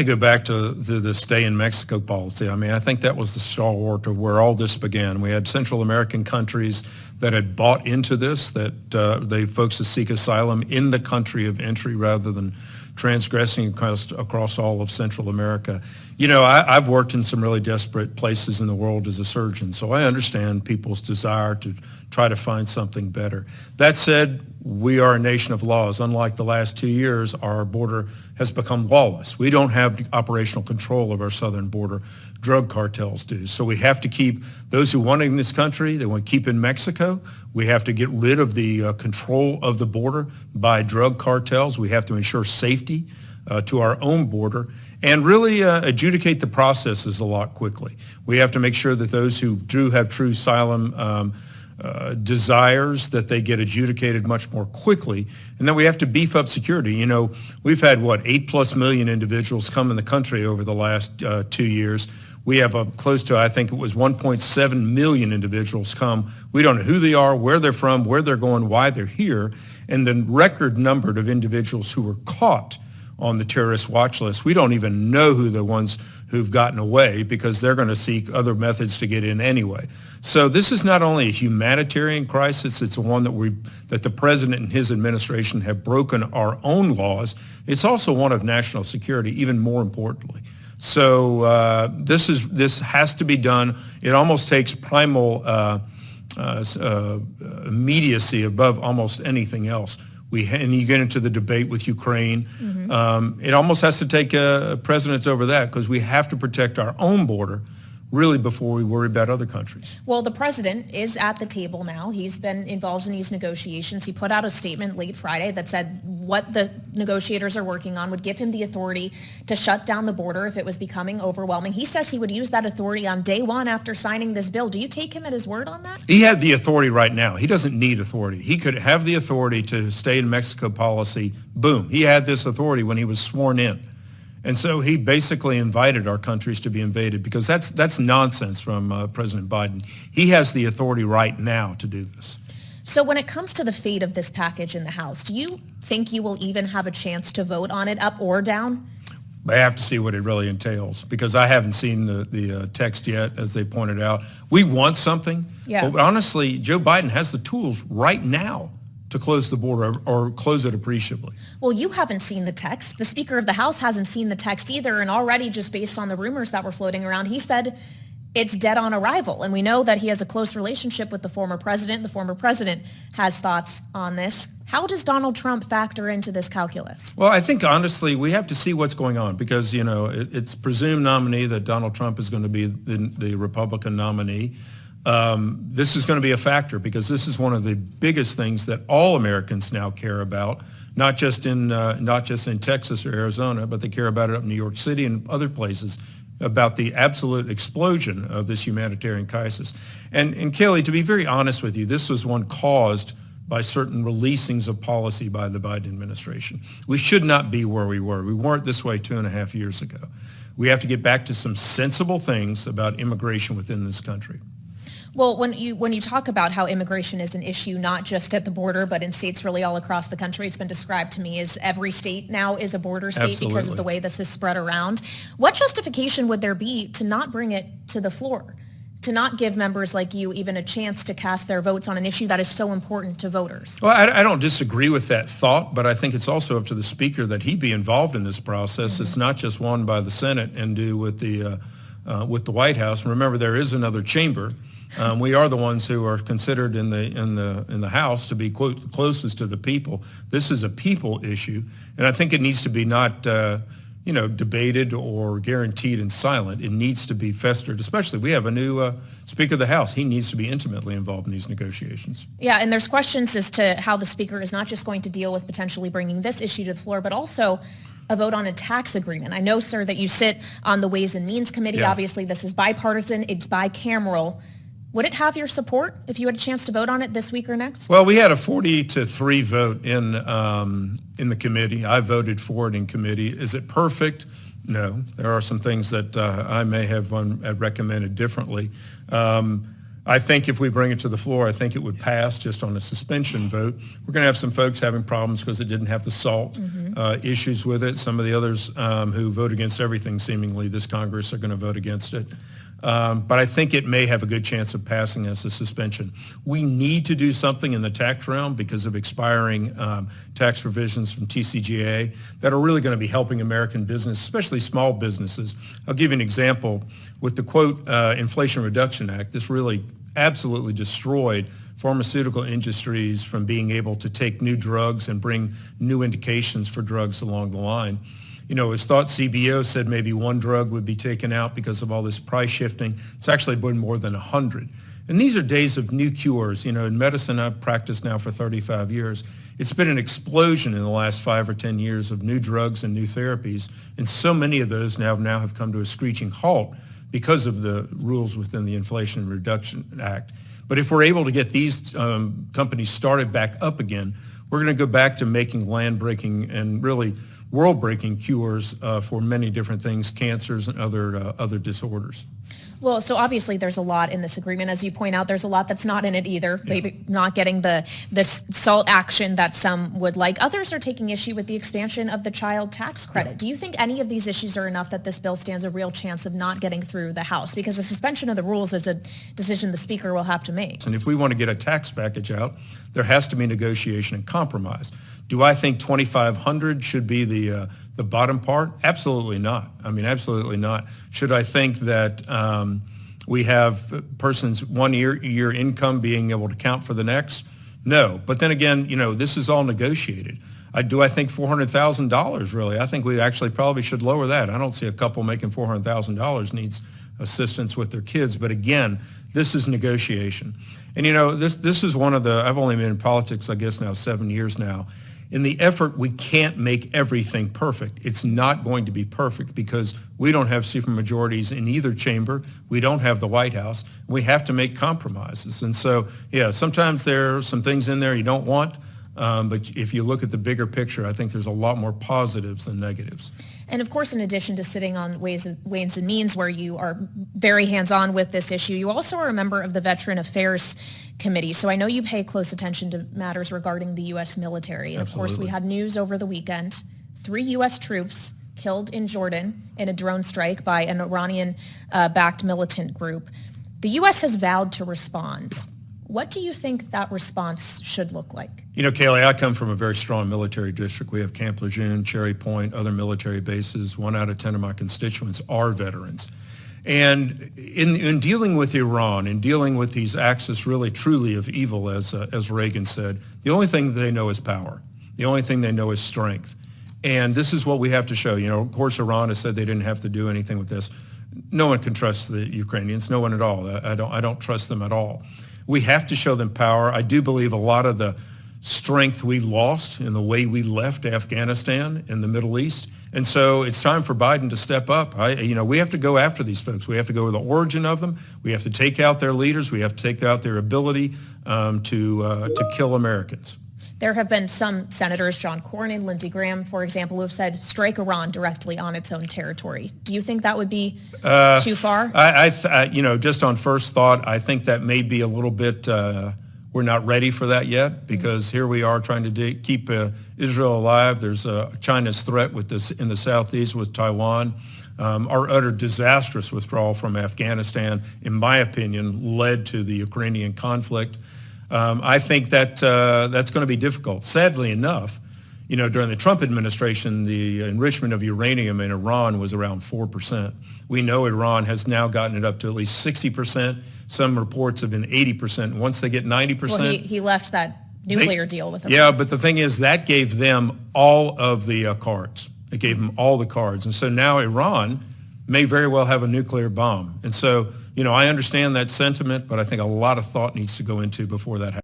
go back to the stay in Mexico policy. I mean, I think that was the stalwart of where all this began. We had Central American countries that had bought into this, that they folks that seek asylum in the country of entry rather than transgressing across all of Central America. You know, I've worked in some really desperate places in the world as a surgeon, so I understand people's desire to try to find something better. That said, we are a nation of laws. Unlike the last 2 years, our border has become lawless. We don't have operational control of our southern border. Drug cartels do. So we have to keep those who want in this country, they want to keep in Mexico. We have to get rid of the control of the border by drug cartels. We have to ensure safety to our own border and really adjudicate the processes a lot quickly. We have to make sure that those who do have true asylum desires, that they get adjudicated much more quickly. And then we have to beef up security. You know, we've had, 8+ million individuals come in the country over the last 2 years. We have close to, I think it was 1.7 million individuals come. We don't know who they are, where they're from, where they're going, why they're here. And the record number of individuals who were caught on the terrorist watch list, we don't even know who the ones who've gotten away because they're going to seek other methods to get in anyway. So this is not only a humanitarian crisis, it's one that the president and his administration have broken our own laws. It's also one of national security, even more importantly. So this has to be done. It almost takes primal immediacy above almost anything else. And you get into the debate with Ukraine. Mm-hmm. It almost has to take precedence over that because we have to protect our own border really before we worry about other countries. Well, the president is at the table now. He's been involved in these negotiations. He put out a statement late Friday that said what the negotiators are working on would give him the authority to shut down the border if it was becoming overwhelming. He says he would use that authority on day one after signing this bill. Do you take him at his word on that? He had the authority right now. He doesn't need authority. He could have the authority to stay in Mexico policy. Boom. He had this authority when he was sworn in. And so he basically invited our countries to be invaded because that's nonsense from President Biden. He has the authority right now to do this. So when it comes to the fate of this package in the House, do you think you will even have a chance to vote on it up or down? I have to see what it really entails because I haven't seen the text yet, as they pointed out. We want something, but honestly, Joe Biden has the tools right now to close the border or close it appreciably. Well, you haven't seen the text. The Speaker of the House hasn't seen the text either. And already, just based on the rumors that were floating around, he said it's dead on arrival. And we know that he has a close relationship with the former president. The former president has thoughts on this. How does Donald Trump factor into this calculus? Well, I think, honestly, we have to see what's going on because, you know, it's presumed nominee that Donald Trump is going to be the Republican nominee. This is going to be a factor because this is one of the biggest things that all Americans now care about, not just in Texas or Arizona, but they care about it up in New York City and other places, about the absolute explosion of this humanitarian crisis. And Kelly, to be very honest with you, this was one caused by certain releasings of policy by the Biden administration. We should not be where we were. We weren't this way 2.5 years ago. We have to get back to some sensible things about immigration within this country. Well, when you talk about how immigration is an issue, not just at the border, but in states really all across the country, it's been described to me as every state now is a border state. Absolutely. Because of the way this is spread around. What justification would there be to not bring it to the floor, to not give members like you even a chance to cast their votes on an issue that is so important to voters? Well, I don't disagree with that thought, but I think it's also up to the Speaker that he be involved in this process. Mm-hmm. It's not just won by the Senate and do with the White House. And remember, there is another chamber. We are the ones who are considered in the House to be, quote, closest to the people. This is a people issue, and I think it needs to be not debated or guaranteed and silent. It needs to be festered. Especially, we have a new Speaker of the House. He needs to be intimately involved in these negotiations. Yeah, and there's questions as to how the Speaker is not just going to deal with potentially bringing this issue to the floor, but also a vote on a tax agreement. I know, sir, that you sit on the Ways and Means Committee. Yeah. Obviously, this is bipartisan. It's bicameral. Would it have your support if you had a chance to vote on it this week or next? Well, we had a 40-3 vote in the committee. I voted for it in committee. Is it perfect? No. There are some things that I may have recommended differently. I think if we bring it to the floor, I think it would pass just on a suspension vote. We're going to have some folks having problems because it didn't have the SALT issues with it. Some of the others who vote against everything seemingly this Congress are going to vote against it. But I think it may have a good chance of passing as a suspension. We need to do something in the tax realm because of expiring tax provisions from TCJA that are really going to be helping American business, especially small businesses. I'll give you an example. With the, quote, Inflation Reduction Act, this really absolutely destroyed pharmaceutical industries from being able to take new drugs and bring new indications for drugs along the line. You know, it was thought CBO said maybe one drug would be taken out because of all this price shifting. It's actually been more than 100. And these are days of new cures. You know, in medicine, I've practiced now for 35 years. It's been an explosion in the last 5 or 10 years of new drugs and new therapies. And so many of those now have come to a screeching halt because of the rules within the Inflation Reduction Act. But if we're able to get these companies started back up again, we're going to go back to making land-breaking and really world-breaking cures for many different things, cancers and other disorders. Well, so obviously there's a lot in this agreement. As you point out, there's a lot that's not in it either. Yeah. Maybe not getting the SALT action that some would like. Others are taking issue with the expansion of the child tax credit. Yeah. Do you think any of these issues are enough that this bill stands a real chance of not getting through the House? Because the suspension of the rules is a decision the Speaker will have to make. And if we want to get a tax package out, there has to be negotiation and compromise. Do I think 2,500 should be the bottom part? Absolutely not. I mean, absolutely not. Should I think that we have persons 1 year income being able to count for the next? No. But then again, you know, this is all negotiated. Do I think $400,000 really? I think we actually probably should lower that. I don't see a couple making $400,000 needs assistance with their kids. But again, this is negotiation. And you know, this is one of the, I've only been in politics, I guess now 7 years now. In the effort, we can't make everything perfect. It's not going to be perfect because we don't have supermajorities in either chamber. We don't have the White House. We have to make compromises. And so, yeah, sometimes there are some things in there you don't want. But if you look at the bigger picture, I think there's a lot more positives than negatives. And of course, in addition to sitting on Ways and Means, where you are very hands-on with this issue, you also are a member of the Veteran Affairs Committee. So I know you pay close attention to matters regarding the U.S. military. And of course, we had news over the weekend, 3 U.S. troops killed in Jordan in a drone strike by an Iranian-backed militant group. The U.S. has vowed to respond. What do you think that response should look like? You know, Kayleigh, I come from a very strong military district. We have Camp Lejeune, Cherry Point, other military bases. 1 out of 10 of my constituents are veterans. And in dealing with Iran, in dealing with these axis really truly of evil, as Reagan said, the only thing they know is power. The only thing they know is strength. And this is what we have to show. You know, of course, Iran has said they didn't have to do anything with this. No one can trust the Ukrainians, no one at all. I don't trust them at all. We have to show them power. I do believe a lot of the strength we lost in the way we left Afghanistan and the Middle East. And so it's time for Biden to step up. We have to go after these folks. We have to go with the origin of them. We have to take out their leaders. We have to take out their ability to kill Americans. There have been some senators, John Cornyn, Lindsey Graham, for example, who have said strike Iran directly on its own territory. Do you think that would be too far? Just on first thought, I think that may be a little bit, we're not ready for that yet because here we are trying to keep Israel alive. There's China's threat with this in the southeast with Taiwan. Our utter disastrous withdrawal from Afghanistan, in my opinion, led to the Ukrainian conflict. I think that that's going to be difficult. Sadly enough, you know, during the Trump administration, the enrichment of uranium in Iran was around 4%. We know Iran has now gotten it up to at least 60%. Some reports have been 80%. Once they get 90%. Well, he left that nuclear deal with Iran. Yeah, but the thing is that gave them all of the cards. It gave them all the cards. And so now Iran may very well have a nuclear bomb. And so, you know, I understand that sentiment, but I think a lot of thought needs to go into before that happens.